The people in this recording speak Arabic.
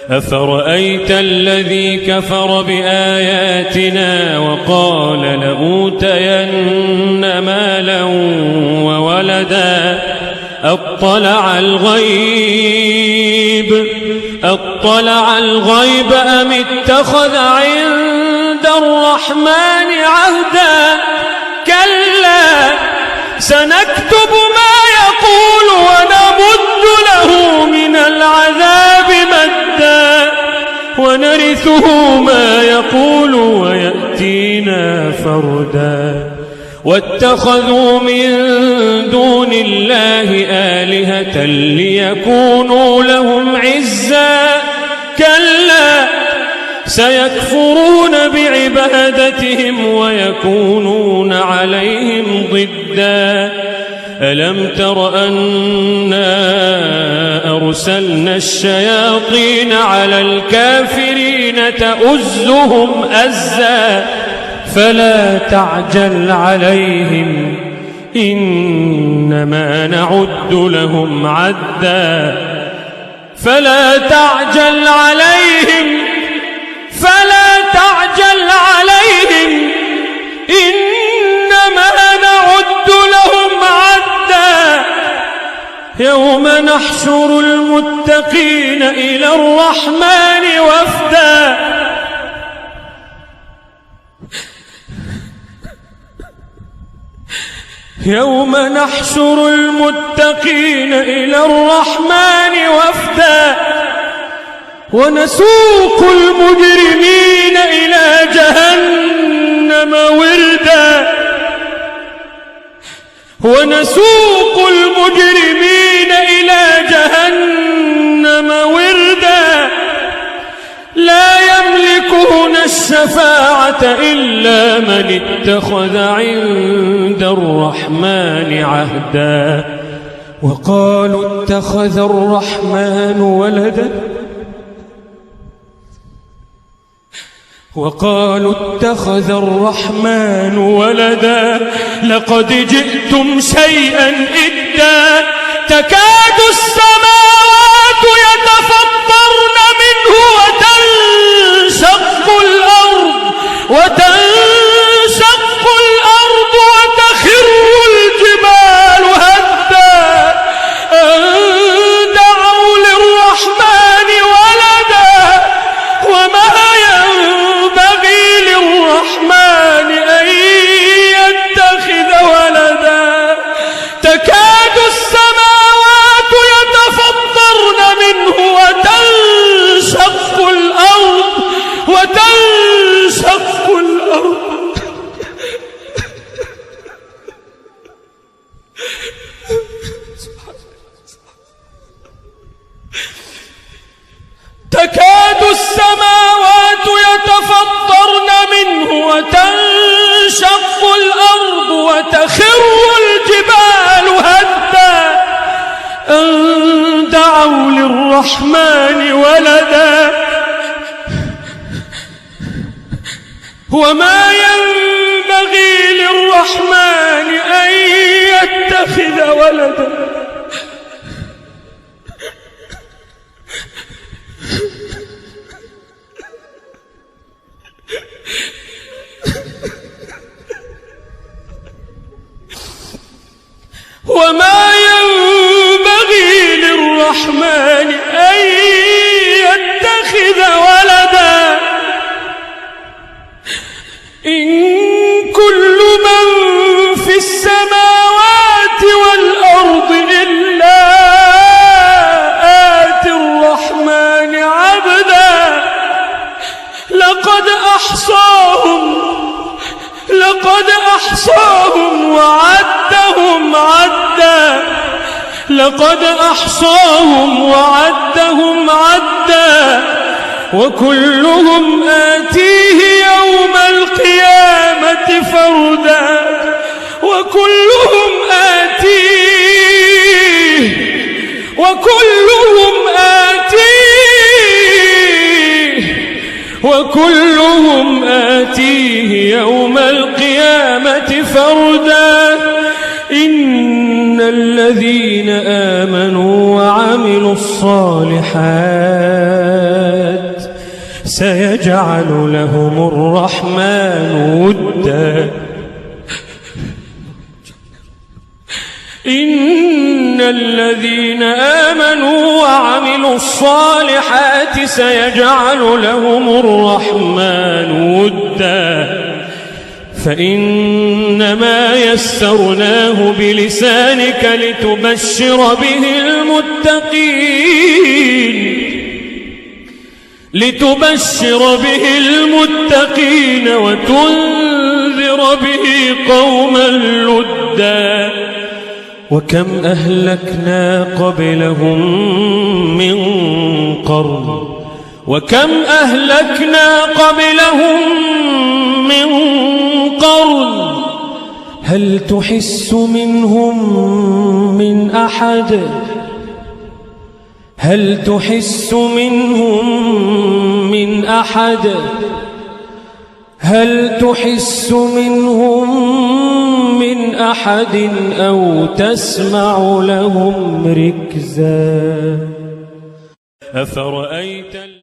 أفرأيت الذي كفر بآياتنا وقال لأوتين مالا وولدا أطلع الغيب أم اتخذ عند الرحمن عهدا كلا سنكتب ما يقول ونمد له من العذاب مدا ونرثه ما يقول ويأتينا فردا واتخذوا من دون الله آلهة ليكونوا لهم عزا كلا سيكفرون بعبادتهم ويكونون عليهم ضدا ألم تر أنا أرسلنا الشياطين على الكافرين تؤزهم أزا فلا تعجل عليهم إنما نعد لهم عدا فلا تعجل عليهم إنما نعد لهم عدا يوم نحشر المتقين إلى الرحمن وفدا يوم نحشر المتقين إلى الرحمن وفدا ونسوق المجرمين إلى جهنم وردا ونسوق المجرمين إلى جهنم وردا لا يملكون الشفاعة إلا من اتخذ عند الرحمن عهدا وقالوا اتخذ الرحمن ولدا لقد جئتم شيئا إدا تكاد السماوات يتفطرن منه وتنشق الأرض وتخر الجبال هدا أن دعوا للرحمن ولدا وما ينبغي للرحمن أن يتخذ ولدا تكاد السماوات يتفطرن منه وتنشق الأرض تكاد السماوات يتفطرن منه وتنشق الأرض وتخر الجبال هدا أن دعوا للرحمن ولدا وما ينبغي للرحمن أن يتخذ ولدا وما ينبغي للرحمن أن يتخذ ولدا إن كل من في السماوات والأرض إلا آتي الرحمن عبدا لقد أحصاهم وعدهم عدا وكلهم آتيه يوم القيامة فردا وكلهم آتيه يوم القيامة فردا إن الذين آمنوا وعملوا الصالحات سيجعل لهم الرحمن ودا إن الذين آمنوا وعملوا الصالحات سيجعل لهم الرحمن ودا فإنما يسرناه بلسانك لتبشر به المتقين وتنذر به قوما لدا وكم أهلكنا قبلهم من قرن هل تحس منهم من أحد أو تسمع لهم ركزا أفرأيت